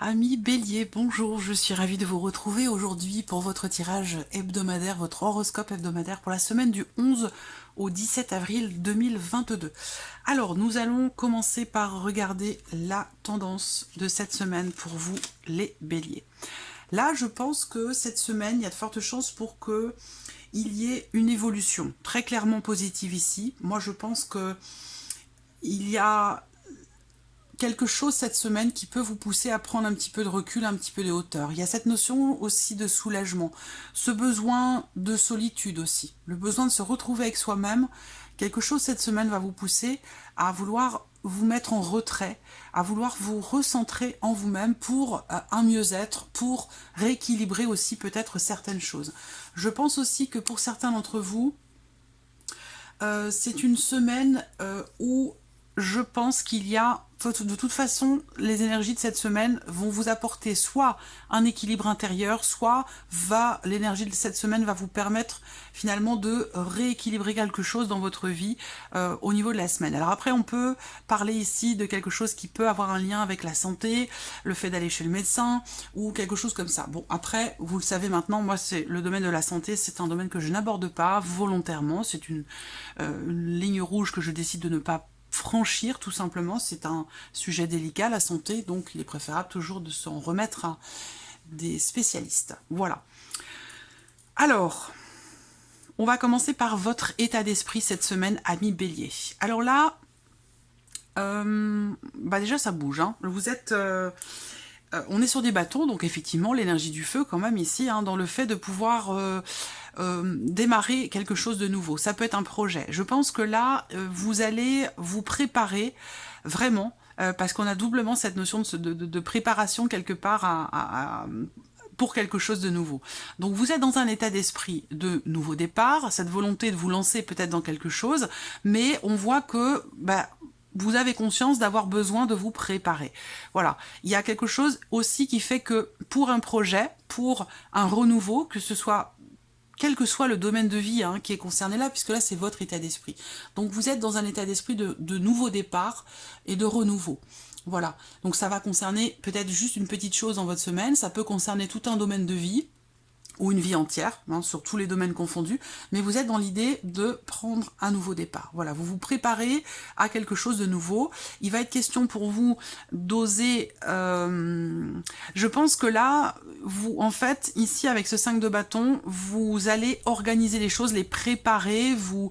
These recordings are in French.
Amis Bélier, bonjour, je suis ravie de vous retrouver aujourd'hui pour votre tirage hebdomadaire, votre horoscope hebdomadaire pour la semaine du 11 au 17 avril 2022. Alors, nous allons commencer par regarder la tendance de cette semaine pour vous, les Béliers. Là, je pense que cette semaine, il y a de fortes chances pour que il y ait une évolution très clairement positive ici. Moi, je pense que il y a quelque chose cette semaine qui peut vous pousser à prendre un petit peu de recul, un petit peu de hauteur. Il y a cette notion aussi de soulagement, ce besoin de solitude aussi, le besoin de se retrouver avec soi-même. Quelque chose cette semaine va vous pousser à vouloir vous mettre en retrait, à vouloir vous recentrer en vous-même pour un mieux-être, pour rééquilibrer aussi peut-être certaines choses. Je pense aussi que pour certains d'entre vous, c'est une semaine où je pense qu'il y a, de toute façon, les énergies de cette semaine vont vous apporter soit un équilibre intérieur, soit l'énergie de cette semaine va vous permettre finalement de rééquilibrer quelque chose dans votre vie au niveau de la semaine. Alors après, on peut parler ici de quelque chose qui peut avoir un lien avec la santé, le fait d'aller chez le médecin ou quelque chose comme ça. Bon, après, vous le savez maintenant, moi, c'est le domaine de la santé, c'est un domaine que je n'aborde pas volontairement. C'est une ligne rouge que je décide de ne pas franchir, tout simplement. C'est un sujet délicat, la santé, donc il est préférable toujours de s'en remettre à des spécialistes. Voilà. Alors, on va commencer par votre état d'esprit cette semaine, amis Bélier. Alors là, déjà ça bouge, hein. Vous êtes... on est sur des bâtons, donc effectivement l'énergie du feu quand même ici, hein, dans le fait de pouvoir démarrer quelque chose de nouveau. Ça peut être un projet. Je pense que là, vous allez vous préparer vraiment, parce qu'on a doublement cette notion de préparation quelque part pour quelque chose de nouveau. Donc vous êtes dans un état d'esprit de nouveau départ, cette volonté de vous lancer peut-être dans quelque chose, mais on voit que... vous avez conscience d'avoir besoin de vous préparer. Voilà. Il y a quelque chose aussi qui fait que pour un projet, pour un renouveau, que ce soit, quel que soit le domaine de vie qui est concerné là, puisque là c'est votre état d'esprit. Donc vous êtes dans un état d'esprit de nouveau départ et de renouveau. Voilà. Donc ça va concerner peut-être juste une petite chose dans votre semaine, ça peut concerner tout un domaine de vie, ou une vie entière, sur tous les domaines confondus, mais vous êtes dans l'idée de prendre un nouveau départ. Voilà, vous vous préparez à quelque chose de nouveau. Il va être question pour vous d'oser... je pense que là, vous, en fait, ici, avec ce 5 de bâton, vous allez organiser les choses, les préparer, vous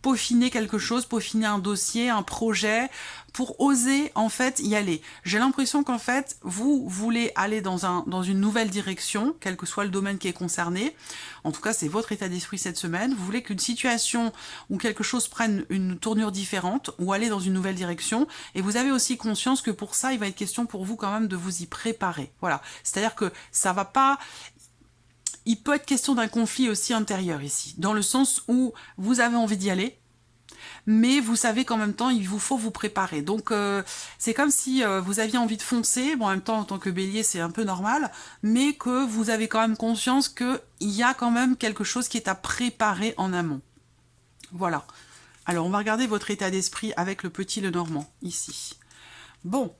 peaufiner quelque chose, peaufiner un dossier, un projet, pour oser en fait y aller. J'ai l'impression qu'en fait vous voulez aller dans une nouvelle direction, quel que soit le domaine qui est concerné. En tout cas c'est votre état d'esprit cette semaine. Vous voulez qu'une situation ou quelque chose prenne une tournure différente ou aller dans une nouvelle direction, et vous avez aussi conscience que pour ça il va être question pour vous quand même de vous y préparer. Voilà, c'est-à-dire que ça va pas... Il peut être question d'un conflit aussi intérieur ici, dans le sens où vous avez envie d'y aller, mais vous savez qu'en même temps, il vous faut vous préparer. Donc, c'est comme si vous aviez envie de foncer. Bon, en même temps, en tant que bélier, c'est un peu normal, mais que vous avez quand même conscience qu'il y a quand même quelque chose qui est à préparer en amont. Voilà. Alors, on va regarder votre état d'esprit avec le petit Lenormand, ici. Bon,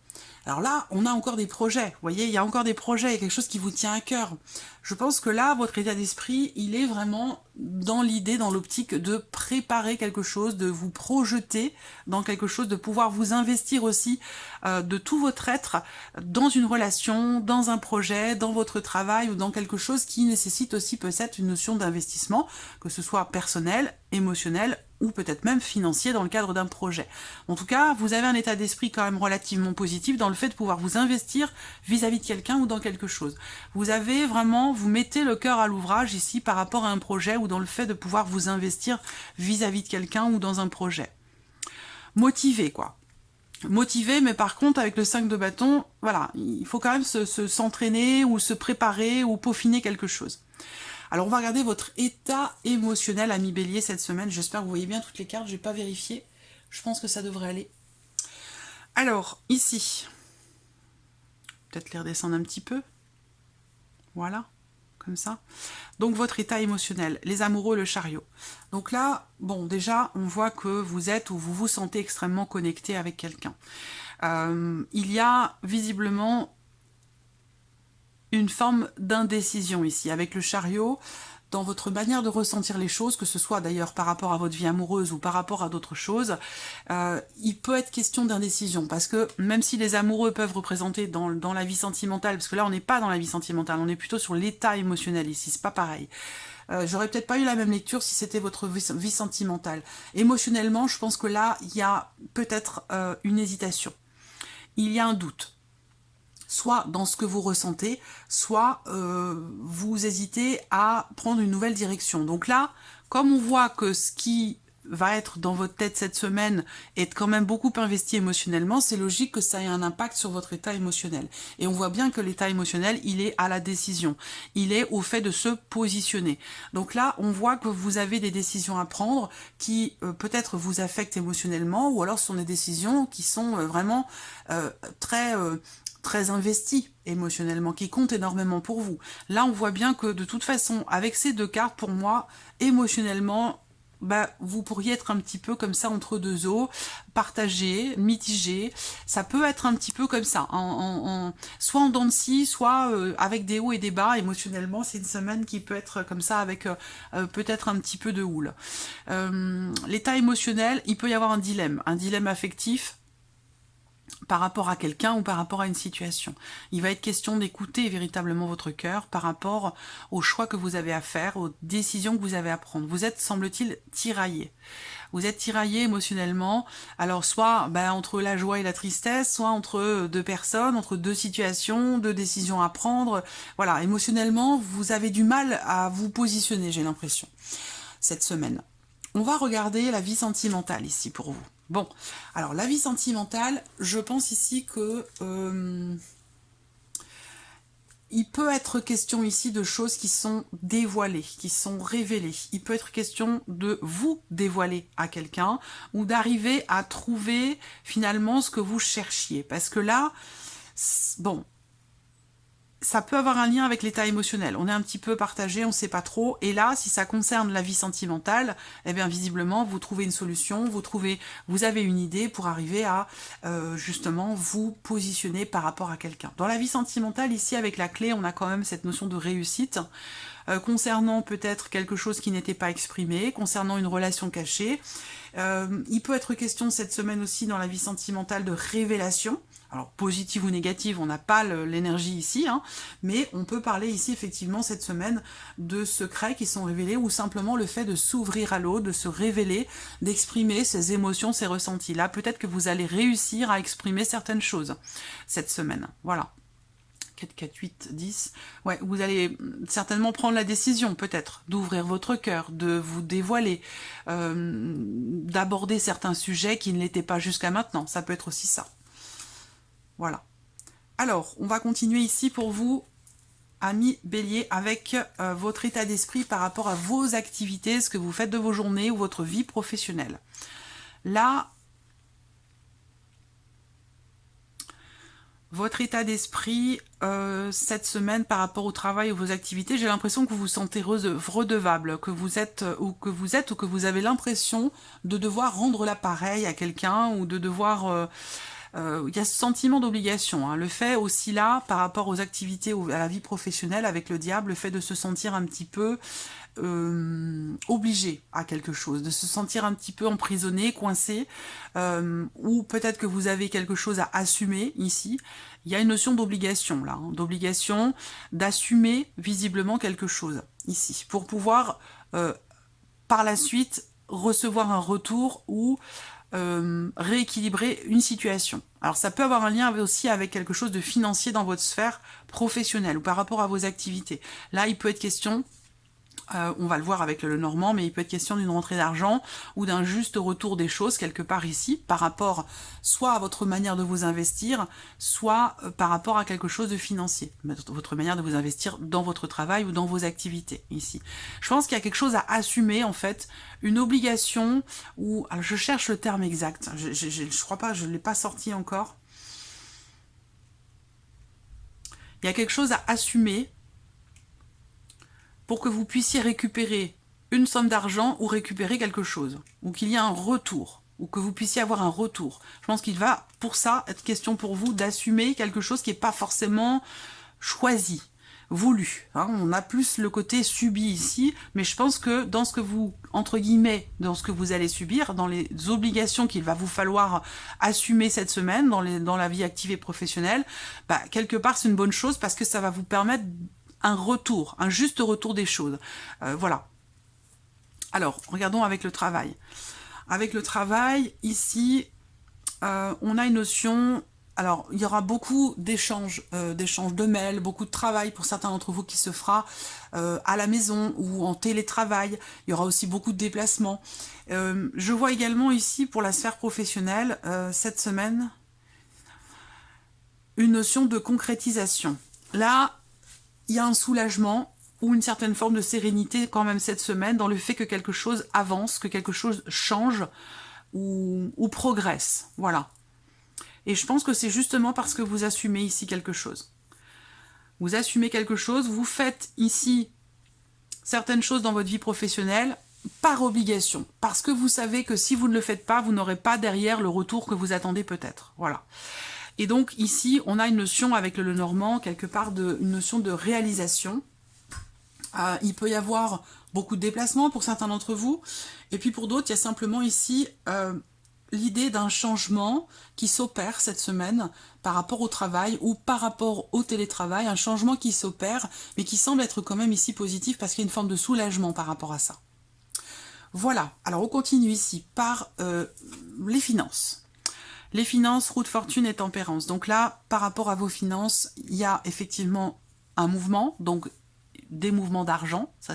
Alors là, on a encore des projets, vous voyez, il y a encore des projets, il y a quelque chose qui vous tient à cœur. Je pense que là, votre état d'esprit, il est vraiment dans l'idée, dans l'optique de préparer quelque chose, de vous projeter dans quelque chose, de pouvoir vous investir aussi de tout votre être dans une relation, dans un projet, dans votre travail ou dans quelque chose qui nécessite aussi peut-être une notion d'investissement, que ce soit personnel, émotionnel ou peut-être même financier dans le cadre d'un projet. En tout cas, vous avez un état d'esprit quand même relativement positif dans le fait de pouvoir vous investir vis-à-vis de quelqu'un ou dans quelque chose. Vous avez vraiment, vous mettez le cœur à l'ouvrage ici par rapport à un projet ou dans le fait de pouvoir vous investir vis-à-vis de quelqu'un ou dans un projet. Motivé, quoi. Motivé, mais par contre, avec le 5 de bâton, voilà, il faut quand même s'entraîner ou se préparer ou peaufiner quelque chose. Alors, on va regarder votre état émotionnel, ami Bélier, cette semaine. J'espère que vous voyez bien toutes les cartes. Je n'ai pas vérifié. Je pense que ça devrait aller. Alors, ici, peut-être les redescendre un petit peu. Voilà, comme ça. Donc, votre état émotionnel, les amoureux, le chariot. Donc là, bon, déjà, on voit que vous êtes ou vous vous sentez extrêmement connecté avec quelqu'un. Il y a visiblement une forme d'indécision ici. Avec le chariot, dans votre manière de ressentir les choses, que ce soit d'ailleurs par rapport à votre vie amoureuse ou par rapport à d'autres choses, il peut être question d'indécision. Parce que même si les amoureux peuvent représenter dans la vie sentimentale, parce que là on n'est pas dans la vie sentimentale, on est plutôt sur l'état émotionnel ici, c'est pas pareil. J'aurais peut-être pas eu la même lecture si c'était votre vie sentimentale. Émotionnellement, je pense que là, il y a peut-être une hésitation. Il y a un doute. Soit dans ce que vous ressentez, soit vous hésitez à prendre une nouvelle direction. Donc là, comme on voit que ce qui va être dans votre tête cette semaine est quand même beaucoup investi émotionnellement, c'est logique que ça ait un impact sur votre état émotionnel. Et on voit bien que l'état émotionnel, il est à la décision. Il est au fait de se positionner. Donc là, on voit que vous avez des décisions à prendre qui peut-être vous affectent émotionnellement, ou alors ce sont des décisions qui sont vraiment très investi émotionnellement, qui compte énormément pour vous. Là, on voit bien que de toute façon, avec ces deux cartes, pour moi, émotionnellement, bah, vous pourriez être un petit peu comme ça entre deux eaux, partagé, mitigé. Ça peut être un petit peu comme ça, soit en dents de scie, soit avec des hauts et des bas. Émotionnellement, c'est une semaine qui peut être comme ça, avec peut-être un petit peu de houle. L'état émotionnel, il peut y avoir un dilemme affectif, par rapport à quelqu'un ou par rapport à une situation. Il va être question d'écouter véritablement votre cœur par rapport aux choix que vous avez à faire, aux décisions que vous avez à prendre. Vous êtes, semble-t-il, tiraillé. Vous êtes tiraillé émotionnellement, alors soit entre la joie et la tristesse, soit entre deux personnes, entre deux situations, deux décisions à prendre. Voilà, émotionnellement, vous avez du mal à vous positionner, j'ai l'impression, cette semaine. On va regarder la vie sentimentale ici pour vous. Bon, alors la vie sentimentale, je pense ici que il peut être question ici de choses qui sont dévoilées, qui sont révélées. Il peut être question de vous dévoiler à quelqu'un ou d'arriver à trouver finalement ce que vous cherchiez. Parce que là, bon, ça peut avoir un lien avec l'état émotionnel. On est un petit peu partagé, on ne sait pas trop. Et là, si ça concerne la vie sentimentale, eh bien visiblement, vous trouvez une solution, vous avez une idée pour arriver à justement vous positionner par rapport à quelqu'un. Dans la vie sentimentale, ici, avec la clé, on a quand même cette notion de réussite. Concernant peut-être quelque chose qui n'était pas exprimé, concernant une relation cachée. Il peut être question cette semaine aussi dans la vie sentimentale de révélation. Alors, positive ou négative, on n'a pas l'énergie ici, hein, mais on peut parler ici, effectivement, cette semaine, de secrets qui sont révélés, ou simplement le fait de s'ouvrir à l'autre, de se révéler, d'exprimer ses émotions, ses ressentis. Là, peut-être que vous allez réussir à exprimer certaines choses cette semaine. Voilà. 4, 4, 8, 10. Ouais, vous allez certainement prendre la décision, peut-être, d'ouvrir votre cœur, de vous dévoiler, d'aborder certains sujets qui ne l'étaient pas jusqu'à maintenant. Ça peut être aussi ça. Voilà. Alors, on va continuer ici pour vous, amis Bélier, avec votre état d'esprit par rapport à vos activités, ce que vous faites de vos journées ou votre vie professionnelle. Là, votre état d'esprit cette semaine par rapport au travail ou vos activités, j'ai l'impression que vous vous sentez redevable, que vous êtes ou que vous avez l'impression de devoir rendre l'appareil à quelqu'un ou de devoir il y a ce sentiment d'obligation, hein. Le fait aussi là, par rapport aux activités, à la vie professionnelle avec le diable, le fait de se sentir un petit peu obligé à quelque chose, de se sentir un petit peu emprisonné, coincé, ou peut-être que vous avez quelque chose à assumer ici. Il y a une notion d'obligation là, hein, d'obligation, d'assumer visiblement quelque chose ici, pour pouvoir par la suite recevoir un retour ou rééquilibrer une situation. Alors ça peut avoir un lien aussi avec quelque chose de financier dans votre sphère professionnelle ou par rapport à vos activités. Là, il peut être question, on va le voir avec le Normand, mais il peut être question d'une rentrée d'argent ou d'un juste retour des choses quelque part ici, par rapport soit à votre manière de vous investir, soit par rapport à quelque chose de financier, votre manière de vous investir dans votre travail ou dans vos activités ici. Je pense qu'il y a quelque chose à assumer en fait, une obligation, ou alors je cherche le terme exact, je crois pas, je ne l'ai pas sorti encore. Il y a quelque chose à assumer pour que vous puissiez récupérer une somme d'argent ou récupérer quelque chose, ou qu'il y ait un retour, ou que vous puissiez avoir un retour. Je pense qu'il va, pour ça, être question pour vous d'assumer quelque chose qui n'est pas forcément choisi, voulu. Hein. On a plus le côté subi ici, mais je pense que dans ce que vous, entre guillemets, dans ce que vous allez subir, dans les obligations qu'il va vous falloir assumer cette semaine, dans la vie active et professionnelle, bah, quelque part c'est une bonne chose parce que ça va vous permettre un retour, un juste retour des choses. Voilà. Alors, regardons avec le travail. Avec le travail, ici, on a une notion... Alors, il y aura beaucoup d'échanges de mails, beaucoup de travail pour certains d'entre vous qui se fera à la maison ou en télétravail. Il y aura aussi beaucoup de déplacements. Je vois également ici, pour la sphère professionnelle, cette semaine, une notion de concrétisation. Là, il y a un soulagement ou une certaine forme de sérénité quand même cette semaine dans le fait que quelque chose avance, que quelque chose change ou progresse. Voilà. Et je pense que c'est justement parce que vous assumez ici quelque chose. Vous assumez quelque chose, vous faites ici certaines choses dans votre vie professionnelle par obligation. Parce que vous savez que si vous ne le faites pas, vous n'aurez pas derrière le retour que vous attendez peut-être. Voilà. Et donc ici, on a une notion avec le Lenormand, quelque part une notion de réalisation. Il peut y avoir beaucoup de déplacements pour certains d'entre vous. Et puis pour d'autres, il y a simplement ici l'idée d'un changement qui s'opère cette semaine par rapport au travail ou par rapport au télétravail. Un changement qui s'opère, mais qui semble être quand même ici positif parce qu'il y a une forme de soulagement par rapport à ça. Voilà, alors on continue ici par les finances. Les finances, roue de fortune et tempérance. Donc là, par rapport à vos finances, il y a effectivement un mouvement, donc des mouvements d'argent, ça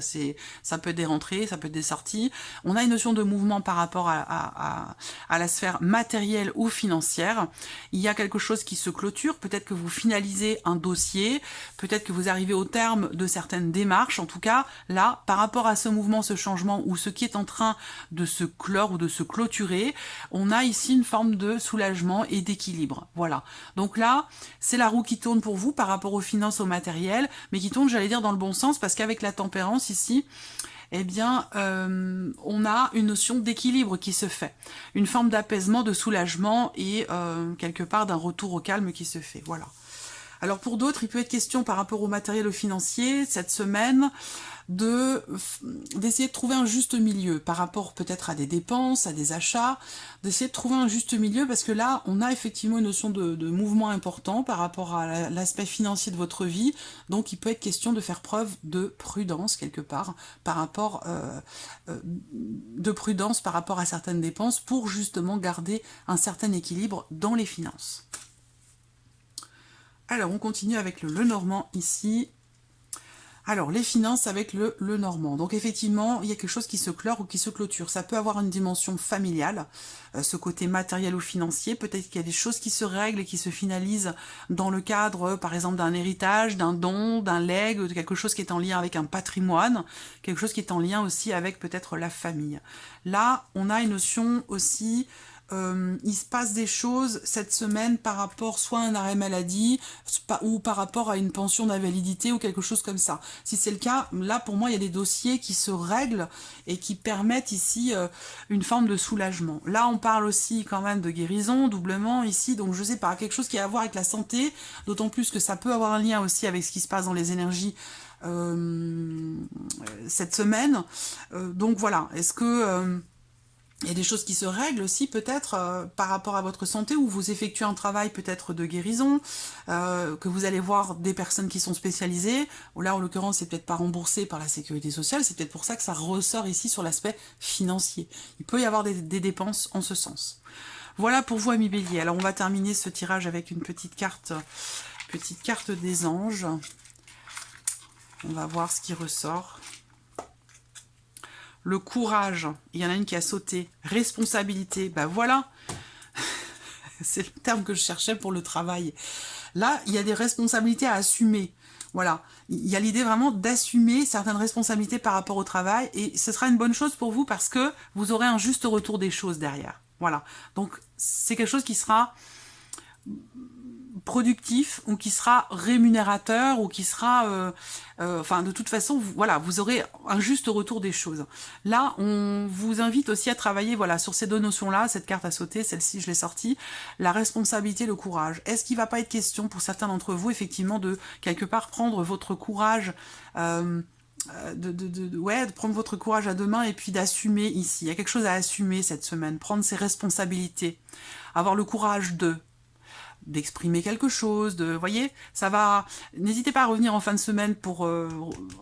peut être des rentrées, ça peut être des sorties. On a une notion de mouvement par rapport à la sphère matérielle ou financière. Il y a quelque chose qui se clôture, peut-être que vous finalisez un dossier, peut-être que vous arrivez au terme de certaines démarches. En tout cas, là, par rapport à ce mouvement, ce changement, ou ce qui est en train de se clore ou de se clôturer, on a ici une forme de soulagement et d'équilibre. Voilà. Donc là, c'est la roue qui tourne pour vous par rapport aux finances, au matériel, mais qui tourne, j'allais dire, dans le bon sens, parce qu'avec la tempérance ici, eh bien, on a une notion d'équilibre qui se fait, une forme d'apaisement, de soulagement et quelque part d'un retour au calme qui se fait. Voilà. Alors pour d'autres, il peut être question par rapport au matériel, au financier, cette semaine, d'essayer de trouver un juste milieu par rapport peut-être à des dépenses, à des achats, d'essayer de trouver un juste milieu parce que là, on a effectivement une notion de mouvement important par rapport à l'aspect financier de votre vie, donc il peut être question de faire preuve de prudence quelque part, par rapport de prudence par rapport à certaines dépenses pour justement garder un certain équilibre dans les finances. Alors, on continue avec le Lenormand ici. Alors, les finances avec le Lenormand. Donc, effectivement, il y a quelque chose qui se clore ou qui se clôture. Ça peut avoir une dimension familiale, ce côté matériel ou financier. Peut-être qu'il y a des choses qui se règlent et qui se finalisent dans le cadre, par exemple, d'un héritage, d'un don, d'un legs, de quelque chose qui est en lien avec un patrimoine, quelque chose qui est en lien aussi avec peut-être la famille. Là, on a une notion aussi il se passe des choses cette semaine par rapport soit à un arrêt maladie ou par rapport à une pension d'invalidité ou quelque chose comme ça. Si c'est le cas, là pour moi il y a des dossiers qui se règlent et qui permettent ici une forme de soulagement. Là on parle aussi quand même de guérison, doublement ici, donc je sais pas, quelque chose qui a à voir avec la santé, d'autant plus que ça peut avoir un lien aussi avec ce qui se passe dans les énergies cette semaine. Donc voilà, est-ce que... il y a des choses qui se règlent aussi peut-être par rapport à votre santé, où vous effectuez un travail peut-être de guérison, que vous allez voir des personnes qui sont spécialisées. Là, en l'occurrence, c'est peut-être pas remboursé par la sécurité sociale, c'est peut-être pour ça que ça ressort ici sur l'aspect financier. Il peut y avoir des dépenses en ce sens. Voilà pour vous, amis Bélier. Alors, on va terminer ce tirage avec une petite carte des anges. On va voir ce qui ressort. Le courage, il y en a une qui a sauté. Responsabilité, ben voilà, c'est le terme que je cherchais pour le travail. Là, il y a des responsabilités à assumer. Voilà, il y a l'idée vraiment d'assumer certaines responsabilités par rapport au travail, et ce sera une bonne chose pour vous parce que vous aurez un juste retour des choses derrière. Voilà, donc c'est quelque chose qui sera productif ou qui sera rémunérateur ou qui sera enfin de toute façon voilà, vous aurez un juste retour des choses. Là on vous invite aussi à travailler voilà sur ces deux notions là, cette carte à sauter, celle-ci je l'ai sortie, la responsabilité, le courage. Est-ce qu'il va pas être question pour certains d'entre vous effectivement de quelque part prendre votre courage de prendre votre courage à deux mains et puis d'assumer ici, il y a quelque chose à assumer cette semaine, prendre ses responsabilités, avoir le courage d'exprimer quelque chose, vous voyez, ça va... N'hésitez pas à revenir en fin de semaine pour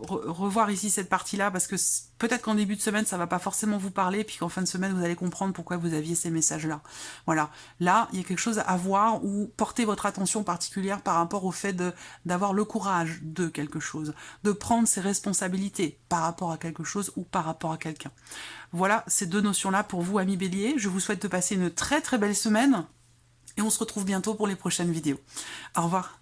revoir ici cette partie-là, parce que peut-être qu'en début de semaine, ça va pas forcément vous parler, puis qu'en fin de semaine, vous allez comprendre pourquoi vous aviez ces messages-là. Voilà, là, il y a quelque chose à voir, ou porter votre attention particulière par rapport au fait d'avoir le courage de quelque chose, de prendre ses responsabilités par rapport à quelque chose ou par rapport à quelqu'un. Voilà, ces deux notions-là pour vous, amis Bélier. Je vous souhaite de passer une très très belle semaine, et on se retrouve bientôt pour les prochaines vidéos. Au revoir.